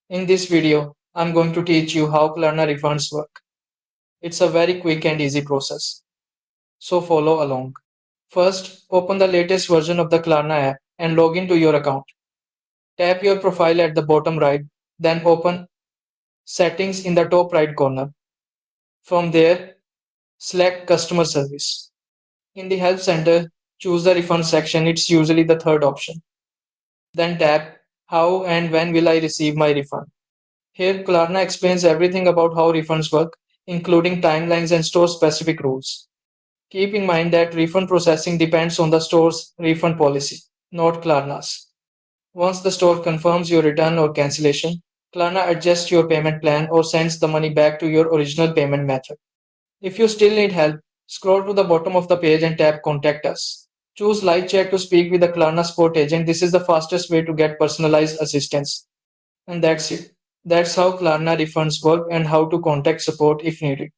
In this video, I'm going to teach you how Klarna refunds work. It's a very quick and easy process, so follow along. First, open the latest version of the Klarna app and log into your account. Tap your profile at the bottom right, then open Settings in the top right corner. From there, select Customer Service. In the Help Center, choose the Refund section, it's usually the third option. Then tap How and when will I receive my refund? Here, Klarna explains everything about how refunds work, including timelines and store specific rules. Keep in mind that refund processing depends on the store's refund policy, not Klarna's. Once the store confirms your return or cancellation, Klarna adjusts your payment plan or sends the money back to your original payment method. If you still need help, scroll to the bottom of the page and tap Contact Us. Choose live chat to speak with a Klarna support agent. This is the fastest way to get personalized assistance. And that's it. That's how Klarna refunds work and how to contact support if needed.